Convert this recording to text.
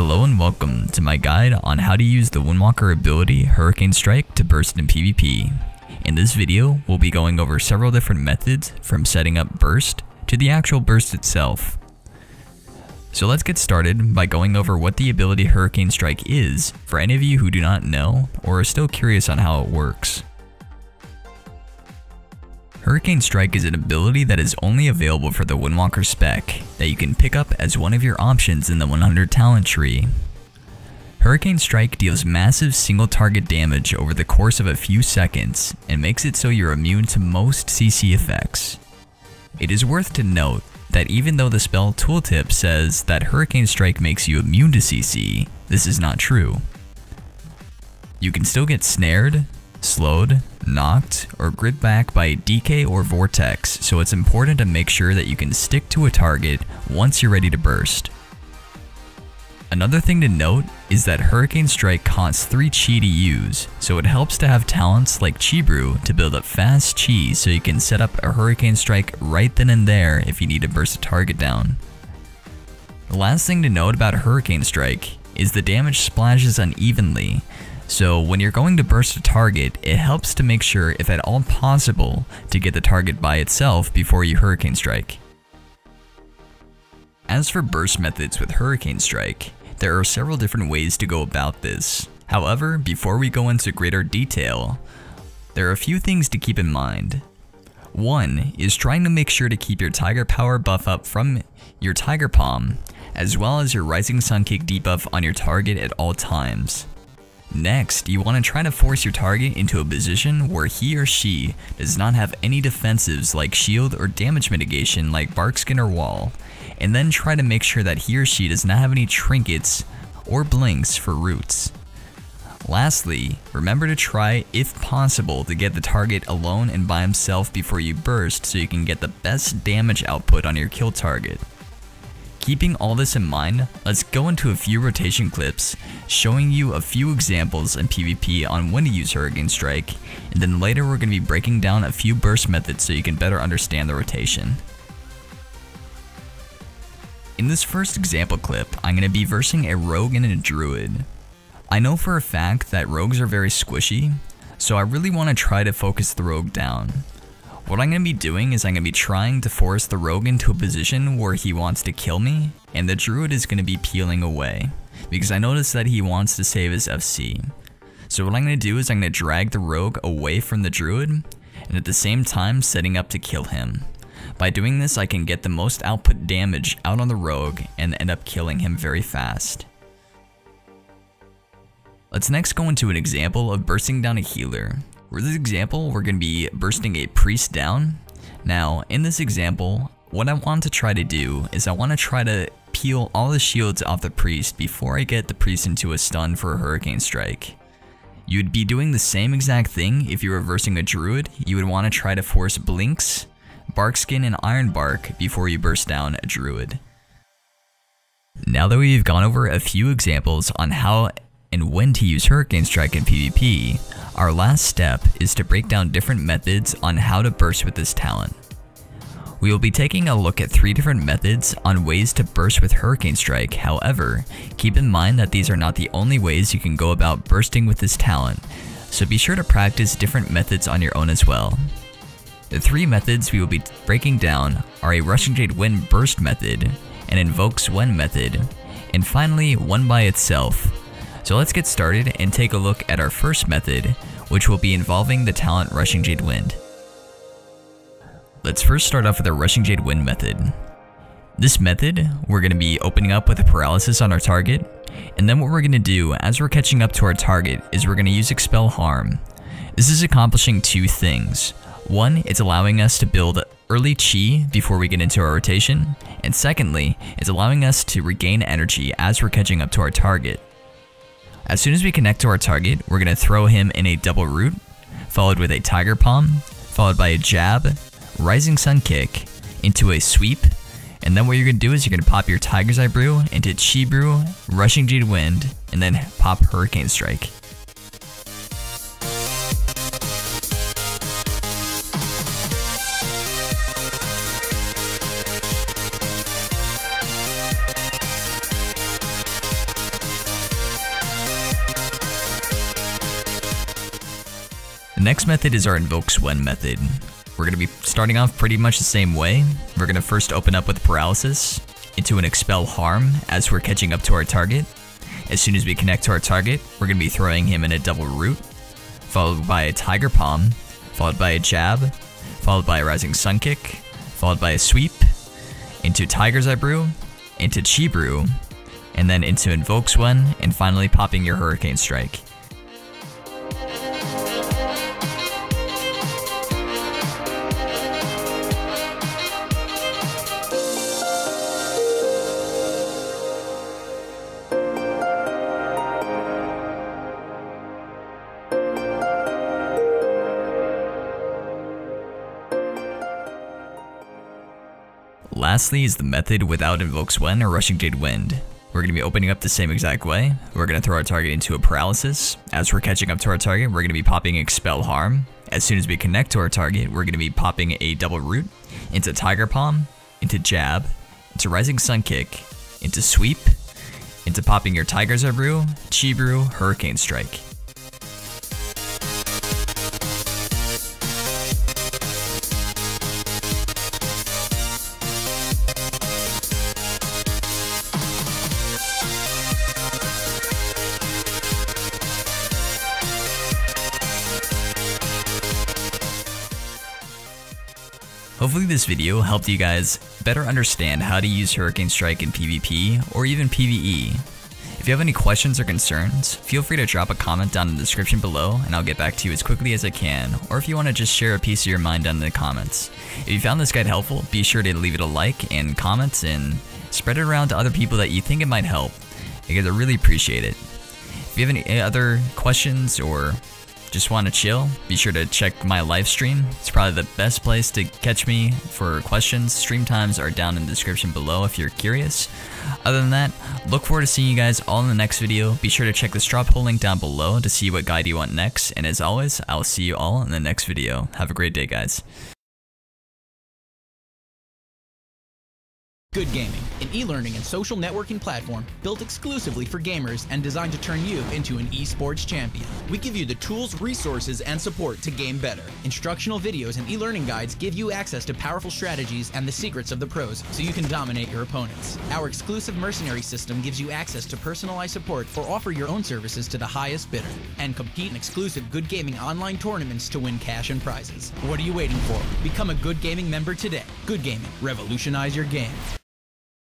Hello and welcome to my guide on how to use the Windwalker ability Hurricane Strike to burst in PvP. In this video, we'll be going over several different methods from setting up burst to the actual burst itself. So let's get started by going over what the ability Hurricane Strike is for any of you who do not know or are still curious on how it works. Hurricane Strike is an ability that is only available for the Windwalker spec that you can pick up as one of your options in the 100 talent tree. Hurricane Strike deals massive single target damage over the course of a few seconds and makes it so you're immune to most CC effects. It is worth to note that even though the spell tooltip says that Hurricane Strike makes you immune to CC, this is not true. You can still get snared, slowed, knocked, or grit back by DK or Vortex, so it's important to make sure that you can stick to a target once you're ready to burst. Another thing to note is that Hurricane Strike costs 3 chi to use, so it helps to have talents like Chi Brew to build up fast chi so you can set up a Hurricane Strike right then and there if you need to burst a target down. The last thing to note about Hurricane Strike is the damage splashes unevenly, so when you're going to burst a target, it helps to make sure, if at all possible, to get the target by itself before you Hurricane Strike. As for burst methods with Hurricane Strike, there are several different ways to go about this. However, before we go into greater detail, there are a few things to keep in mind. One is trying to make sure to keep your Tiger Power buff up from your Tiger Palm, as well as your Rising Sun Kick debuff on your target at all times. Next, you want to try to force your target into a position where he or she does not have any defensives like shield or damage mitigation like bark skin or wall, and then try to make sure that he or she does not have any trinkets or blinks for roots. Lastly, remember to try, if possible, to get the target alone and by himself before you burst so you can get the best damage output on your kill target. Keeping all this in mind, let's go into a few rotation clips showing you a few examples in PvP on when to use Hurricane Strike, and then later we're going to be breaking down a few burst methods so you can better understand the rotation. In this first example clip, I'm going to be versing a rogue and a druid. I know for a fact that rogues are very squishy, so I really want to try to focus the rogue down. What I'm going to be doing is I'm going to be trying to force the rogue into a position where he wants to kill me, and the druid is going to be peeling away, because I noticed that he wants to save his FC. So what I'm going to do is I'm going to drag the rogue away from the druid, and at the same time setting up to kill him. By doing this, I can get the most output damage out on the rogue and end up killing him very fast. Let's next go into an example of bursting down a healer. For this example, we're going to be bursting a priest down. Now, in this example, what I want to try to do is I want to try to peel all the shields off the priest before I get the priest into a stun for a Hurricane Strike. You'd be doing the same exact thing if you were versing a druid. You would want to try to force blinks, bark skin, and iron bark before you burst down a druid. Now that we've gone over a few examples on how and when to use Hurricane Strike in PvP, our last step is to break down different methods on how to burst with this talent. We will be taking a look at 3 different methods on ways to burst with Hurricane Strike. However, keep in mind that these are not the only ways you can go about bursting with this talent, so be sure to practice different methods on your own as well. The 3 methods we will be breaking down are a Rushing Jade Wind burst method, an Invoke Xuen method, and finally one by itself. So let's get started and take a look at our first method, which will be involving the talent Rushing Jade Wind. Let's first start off with the Rushing Jade Wind method. This method, we're going to be opening up with a paralysis on our target, and then what we're going to do as we're catching up to our target is we're going to use Expel Harm. This is accomplishing 2 things. One, it's allowing us to build early chi before we get into our rotation, and secondly, it's allowing us to regain energy as we're catching up to our target. As soon as we connect to our target, we're going to throw him in a double root, followed with a Tiger Palm, followed by a jab, Rising Sun Kick, into a sweep, and then what you're going to do is you're going to pop your Tiger's Eye Brew into Chi Brew, Rushing Jade Wind, and then pop Hurricane Strike. next method is our invoke Xuen method. We're going to be starting off pretty much the same way. We're going to first open up with paralysis into an expel harm as we're catching up to our target. As soon as we connect to our target, we're going to be throwing him in a double root, followed by a tiger palm, followed by a jab, followed by a rising sun kick, followed by a sweep, into tiger's eye brew, into chi brew, and then into invoke Xuen, and finally popping your hurricane strike. Lastly is the method without invoke Xuen or rushing Jade Wind. We're going to be opening up the same exact way. We're going to throw our target into a paralysis. As we're catching up to our target, we're going to be popping expel harm. As soon as we connect to our target, we're going to be popping a double root into tiger palm, into jab, into rising sun kick, into sweep, into popping your tiger's eye brew, chi brew, hurricane strike. Hopefully this video helped you guys better understand how to use Hurricane Strike in PvP or even PvE. If you have any questions or concerns, feel free to drop a comment down in the description below and I'll get back to you as quickly as I can, or if you want to just share a piece of your mind down in the comments. If you found this guide helpful, be sure to leave it a like and comments and spread it around to other people that you think it might help, because I really appreciate it. If you have any other questions or just want to chill, be sure to check my live stream. It's probably the best place to catch me for questions. Stream times are down in the description below if you're curious. Other than that, look forward to seeing you guys all in the next video. Be sure to check the straw poll link down below to see what guide you want next. And as always, I'll see you all in the next video. Have a great day, guys. Good Gaming, an e-learning and social networking platform built exclusively for gamers and designed to turn you into an esports champion. We give you the tools, resources, and support to game better. Instructional videos and e-learning guides give you access to powerful strategies and the secrets of the pros so you can dominate your opponents. Our exclusive mercenary system gives you access to personalized support or offer your own services to the highest bidder. And compete in exclusive Good Gaming online tournaments to win cash and prizes. What are you waiting for? Become a Good Gaming member today. Good Gaming, revolutionize your game.